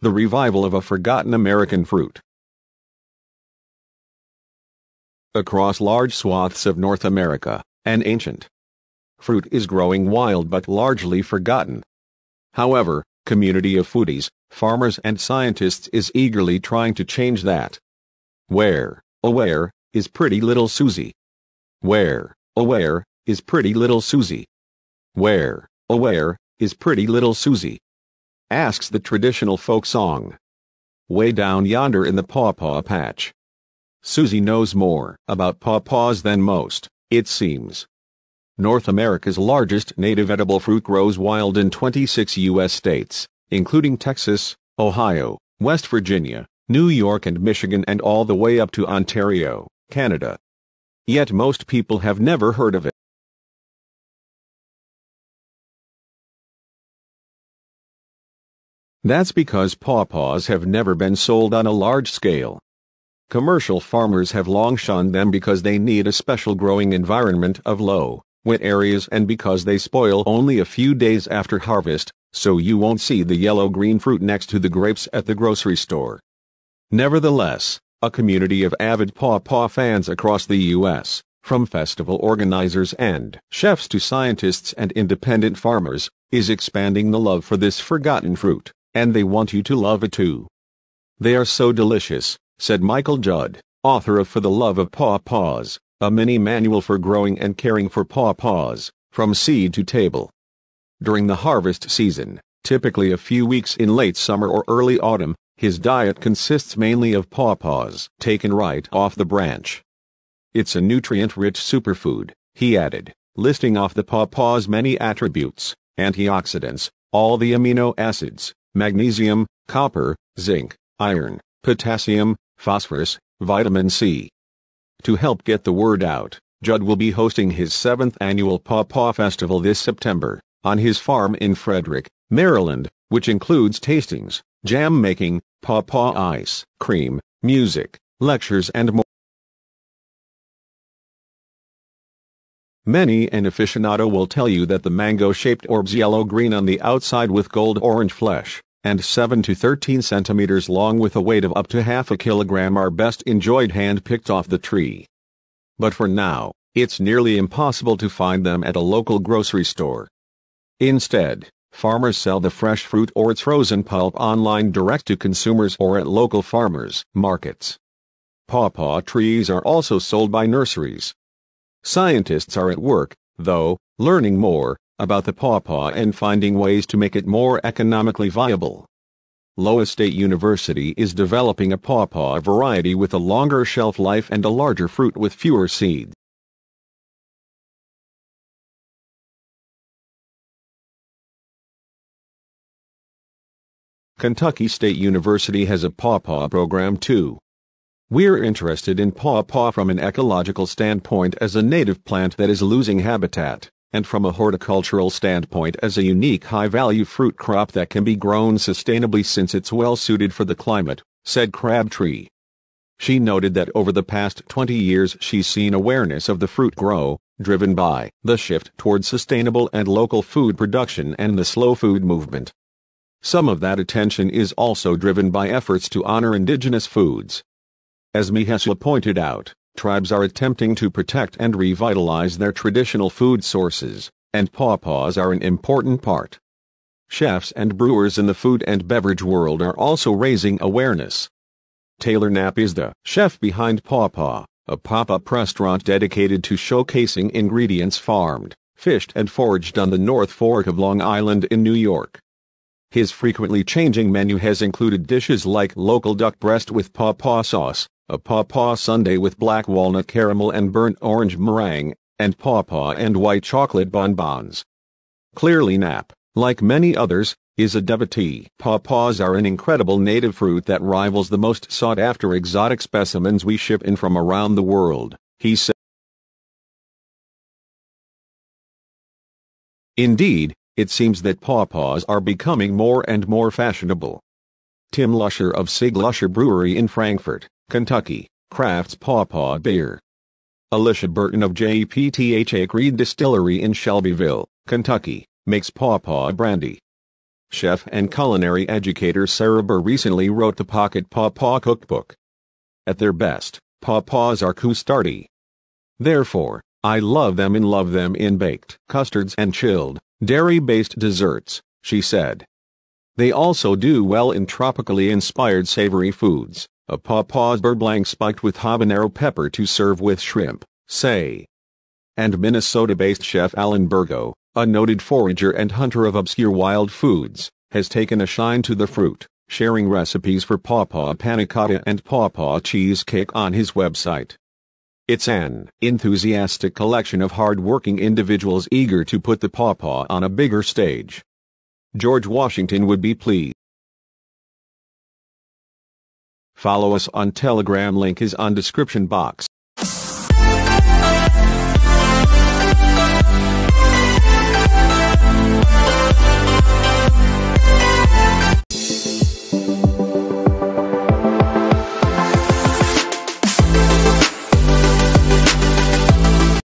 the revival of a forgotten American fruit. Across large swaths of North America, an ancient fruit is growing wild but largely forgotten. However, community of foodies, farmers and scientists is eagerly trying to change that. Where, oh where, is pretty little Susie? Where, oh where, is pretty little Susie? Where, oh where, is pretty little Susie? Asks the traditional folk song. Way down yonder in the pawpaw patch. Susie knows more about pawpaws than most, it seems. North America's largest native edible fruit grows wild in 26 U.S. states, including Texas, Ohio, West Virginia, New York and Michigan and all the way up to Ontario, Canada. Yet most people have never heard of it. That's because pawpaws have never been sold on a large scale. Commercial farmers have long shunned them because they need a special growing environment of low, wet areas and because they spoil only a few days after harvest, so you won't see the yellow-green fruit next to the grapes at the grocery store. Nevertheless, a community of avid pawpaw fans across the U.S., from festival organizers and chefs to scientists and independent farmers, is expanding the love for this forgotten fruit, and they want you to love it too. They are so delicious, said Michael Judd, author of For the Love of Pawpaws, a mini manual for growing and caring for pawpaws, from seed to table. During the harvest season, typically a few weeks in late summer or early autumn, his diet consists mainly of pawpaws taken right off the branch. It's a nutrient-rich superfood, he added, listing off the pawpaw's many attributes: antioxidants, all the amino acids, magnesium, copper, zinc, iron, potassium, phosphorus, vitamin C. To help get the word out, Judd will be hosting his 7th annual Pawpaw Festival this September, on his farm in Frederick, Maryland, which includes tastings, jam making, pawpaw ice cream, music, lectures and more. Many an aficionado will tell you that the mango-shaped orbs yellow-green on the outside with gold-orange flesh, and 7 to 13 centimeters long with a weight of up to half a kilogram are best enjoyed hand-picked off the tree. But for now, it's nearly impossible to find them at a local grocery store. Instead, farmers sell the fresh fruit or its frozen pulp online direct to consumers or at local farmers' markets. Pawpaw trees are also sold by nurseries. Scientists are at work, though, learning more about the pawpaw and finding ways to make it more economically viable. Iowa State University is developing a pawpaw variety with a longer shelf life and a larger fruit with fewer seeds. Kentucky State University has a pawpaw program too. We're interested in pawpaw from an ecological standpoint as a native plant that is losing habitat, and from a horticultural standpoint as a unique high-value fruit crop that can be grown sustainably since it's well-suited for the climate, said Crabtree. She noted that over the past 20 years she's seen awareness of the fruit grow, driven by the shift towards sustainable and local food production and the slow food movement. Some of that attention is also driven by efforts to honor indigenous foods. As Miheswa pointed out, tribes are attempting to protect and revitalize their traditional food sources, and pawpaws are an important part. Chefs and brewers in the food and beverage world are also raising awareness. Taylor Knapp is the chef behind Pawpaw, a pop-up restaurant dedicated to showcasing ingredients farmed, fished and foraged on the North Fork of Long Island in New York. His frequently changing menu has included dishes like local duck breast with pawpaw sauce, a pawpaw sundae with black walnut caramel and burnt orange meringue, and pawpaw and white chocolate bonbons. Clearly Knapp, like many others, is a devotee. Pawpaws are an incredible native fruit that rivals the most sought-after exotic specimens we ship in from around the world, he said. Indeed, it seems that pawpaws are becoming more and more fashionable. Tim Lusher of Sig Lusher Brewery in Frankfort, Kentucky, crafts pawpaw beer. Alicia Burton of JPTH Creed Distillery in Shelbyville, Kentucky, makes pawpaw brandy. Chef and culinary educator Sarah Burr recently wrote the Pocket Pawpaw Cookbook. At their best, pawpaws are custardy. Therefore, I love them in baked baked and chilled, dairy-based desserts, she said. They also do well in tropically inspired savory foods, a pawpaw's beurre blanc spiked with habanero pepper to serve with shrimp, say. And Minnesota-based chef Alan Burgo, a noted forager and hunter of obscure wild foods, has taken a shine to the fruit, sharing recipes for pawpaw panna cotta and pawpaw cheesecake on his website. It's an enthusiastic collection of hard-working individuals eager to put the pawpaw on a bigger stage. George Washington would be pleased. Follow us on Telegram, link is on description box.